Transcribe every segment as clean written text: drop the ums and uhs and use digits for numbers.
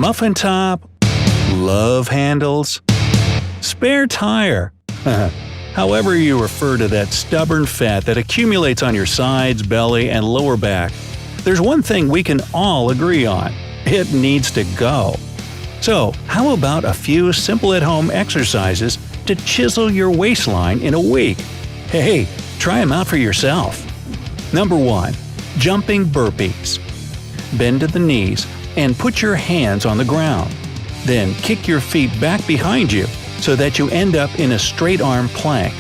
muffin top, love handles, spare tire. However you refer to that stubborn fat that accumulates on your sides, belly, and lower back, there's one thing we can all agree on – it needs to go. So, how about a few simple at-home exercises to chisel your waistline in a week? Hey, try them out for yourself. Number 1. Jumping burpees. Bend to the knees and put your hands on the ground. Then kick your feet back behind you so that you end up in a straight-arm plank.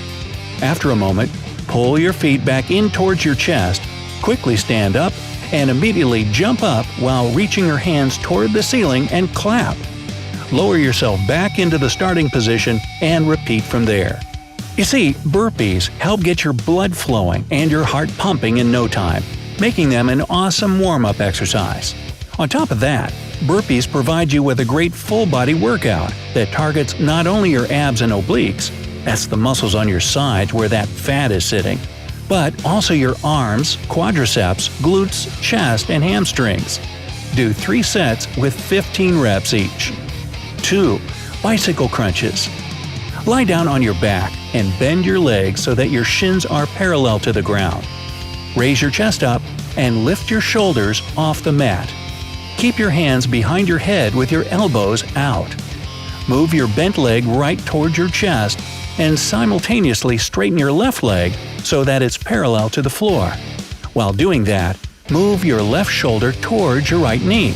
After a moment, pull your feet back in towards your chest, quickly stand up, and immediately jump up while reaching your hands toward the ceiling and clap. Lower yourself back into the starting position and repeat from there. You see, burpees help get your blood flowing and your heart pumping in no time, making them an awesome warm-up exercise. On top of that, burpees provide you with a great full-body workout that targets not only your abs and obliques – that's the muscles on your sides where that fat is sitting – but also your arms, quadriceps, glutes, chest, and hamstrings. Do 3 sets with 15 reps each. 2. Bicycle crunches. Lie down on your back and bend your legs so that your shins are parallel to the ground. Raise your chest up and lift your shoulders off the mat. Keep your hands behind your head with your elbows out. Move your bent leg right towards your chest and simultaneously straighten your left leg so that it's parallel to the floor. While doing that, move your left shoulder towards your right knee.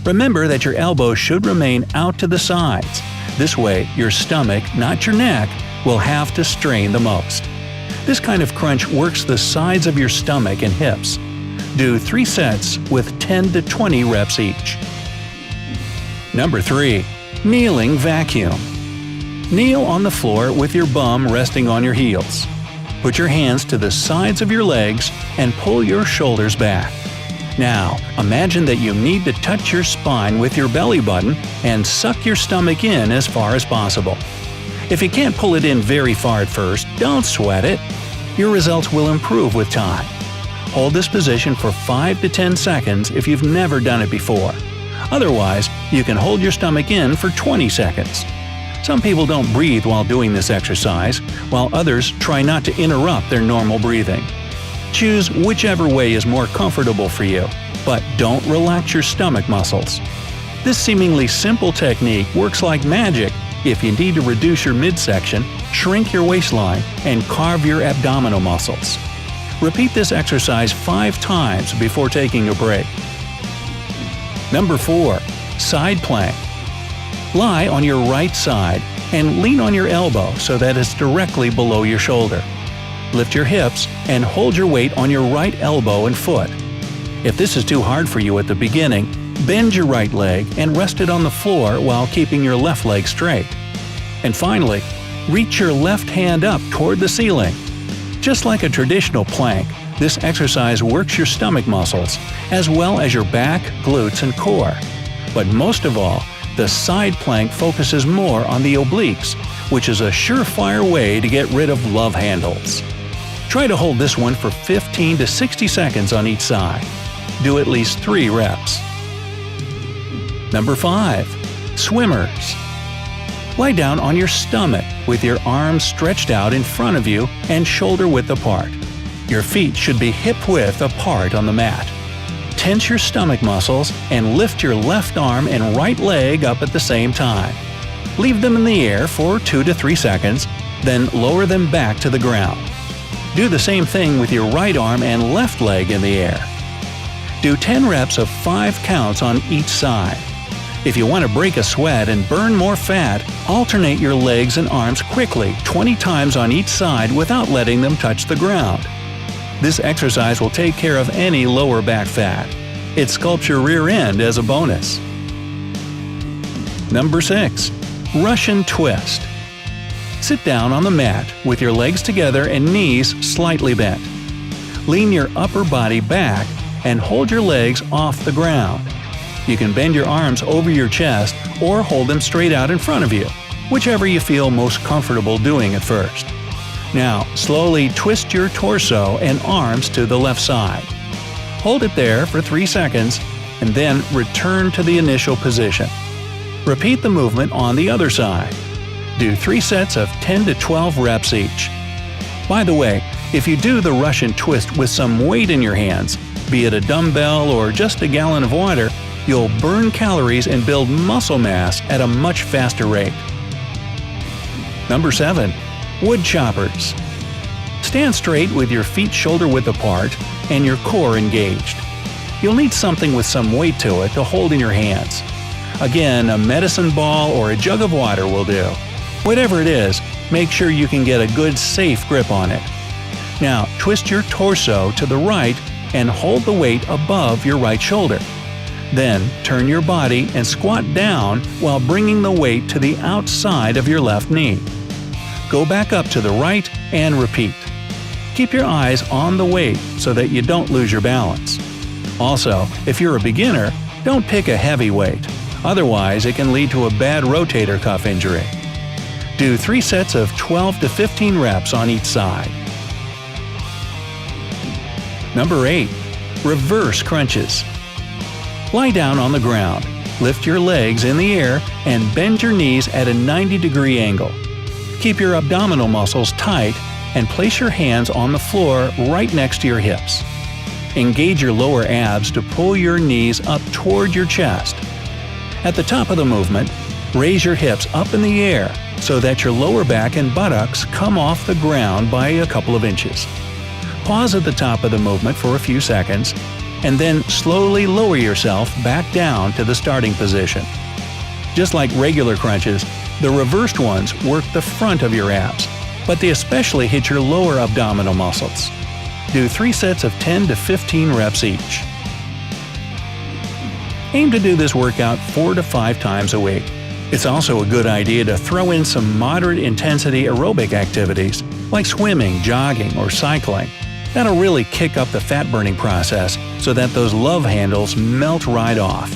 Remember that your elbows should remain out to the sides. This way, your stomach, not your neck, will have to strain the most. This kind of crunch works the sides of your stomach and hips. Do 3 sets with 10 to 20 reps each. Number 3. Kneeling vacuum. Kneel on the floor with your bum resting on your heels. Put your hands to the sides of your legs and pull your shoulders back. Now, imagine that you need to touch your spine with your belly button and suck your stomach in as far as possible. If you can't pull it in very far at first, don't sweat it. Your results will improve with time. Hold this position for 5 to 10 seconds if you've never done it before. Otherwise, you can hold your stomach in for 20 seconds. Some people don't breathe while doing this exercise, while others try not to interrupt their normal breathing. Choose whichever way is more comfortable for you, but don't relax your stomach muscles. This seemingly simple technique works like magic if you need to reduce your midsection, shrink your waistline, and carve your abdominal muscles. Repeat this exercise 5 times before taking a break. Number 4. Side plank. Lie on your right side and lean on your elbow so that it's directly below your shoulder. Lift your hips and hold your weight on your right elbow and foot. If this is too hard for you at the beginning, bend your right leg and rest it on the floor while keeping your left leg straight. And finally, reach your left hand up toward the ceiling. Just like a traditional plank, this exercise works your stomach muscles, as well as your back, glutes, and core. But most of all, the side plank focuses more on the obliques, which is a surefire way to get rid of love handles. Try to hold this one for 15 to 60 seconds on each side. Do at least 3 reps. Number 5. Swimmers. Lie down on your stomach with your arms stretched out in front of you and shoulder width apart. Your feet should be hip-width apart on the mat. Tense your stomach muscles and lift your left arm and right leg up at the same time. Leave them in the air for 2 to 3 seconds, then lower them back to the ground. Do the same thing with your right arm and left leg in the air. Do 10 reps of 5 counts on each side. If you want to break a sweat and burn more fat, alternate your legs and arms quickly 20 times on each side without letting them touch the ground. This exercise will take care of any lower back fat. It sculpts your rear end as a bonus. Number 6. Russian twist. Sit down on the mat with your legs together and knees slightly bent. Lean your upper body back and hold your legs off the ground. You can bend your arms over your chest or hold them straight out in front of you, whichever you feel most comfortable doing at first. Now, slowly twist your torso and arms to the left side. Hold it there for 3 seconds, and then return to the initial position. Repeat the movement on the other side. Do 3 sets of 10 to 12 reps each. By the way, if you do the Russian twist with some weight in your hands, be it a dumbbell or just a gallon of water, you'll burn calories and build muscle mass at a much faster rate. Number 7. Wood choppers. Stand straight with your feet shoulder-width apart and your core engaged. You'll need something with some weight to it to hold in your hands. Again, a medicine ball or a jug of water will do. Whatever it is, make sure you can get a good, safe grip on it. Now, twist your torso to the right and hold the weight above your right shoulder. Then, turn your body and squat down while bringing the weight to the outside of your left knee. Go back up to the right and repeat. Keep your eyes on the weight so that you don't lose your balance. Also, if you're a beginner, don't pick a heavy weight. Otherwise, it can lead to a bad rotator cuff injury. Do 3 sets of 12 to 15 reps on each side. Number 8. Reverse crunches. Lie down on the ground, lift your legs in the air, and bend your knees at a 90-degree angle. Keep your abdominal muscles tight and place your hands on the floor right next to your hips. Engage your lower abs to pull your knees up toward your chest. At the top of the movement, raise your hips up in the air so that your lower back and buttocks come off the ground by a couple of inches. Pause at the top of the movement for a few seconds, and then slowly lower yourself back down to the starting position. Just like regular crunches, the reversed ones work the front of your abs, but they especially hit your lower abdominal muscles. Do 3 sets of 10 to 15 reps each. Aim to do this workout 4 to 5 times a week. It's also a good idea to throw in some moderate intensity aerobic activities like swimming, jogging, or cycling. That'll really kick up the fat-burning process so that those love handles melt right off.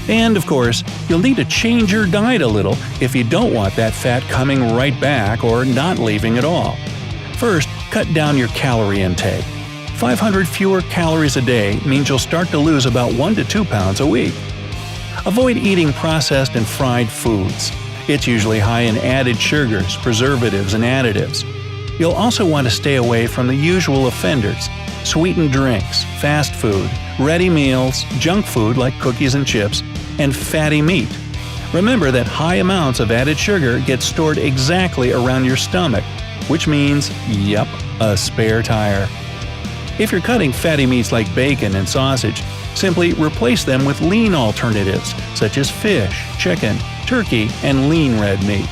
And of course, you'll need to change your diet a little if you don't want that fat coming right back or not leaving at all. First, cut down your calorie intake. 500 fewer calories a day means you'll start to lose about 1 to 2 pounds a week. Avoid eating processed and fried foods. It's usually high in added sugars, preservatives, and additives. You'll also want to stay away from the usual offenders: sweetened drinks, fast food, ready meals, junk food like cookies and chips, and fatty meat. Remember that high amounts of added sugar get stored exactly around your stomach, which means, yep, a spare tire. If you're cutting fatty meats like bacon and sausage, simply replace them with lean alternatives such as fish, chicken, turkey, and lean red meat.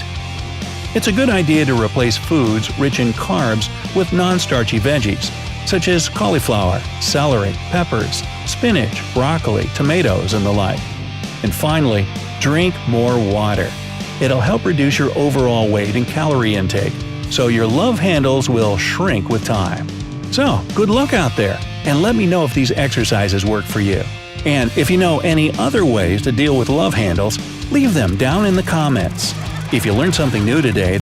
It's a good idea to replace foods rich in carbs with non-starchy veggies, such as cauliflower, celery, peppers, spinach, broccoli, tomatoes, and the like. And finally, drink more water. It'll help reduce your overall weight and calorie intake, so your love handles will shrink with time. So, good luck out there, and let me know if these exercises work for you. And if you know any other ways to deal with love handles, leave them down in the comments. If you learned something new today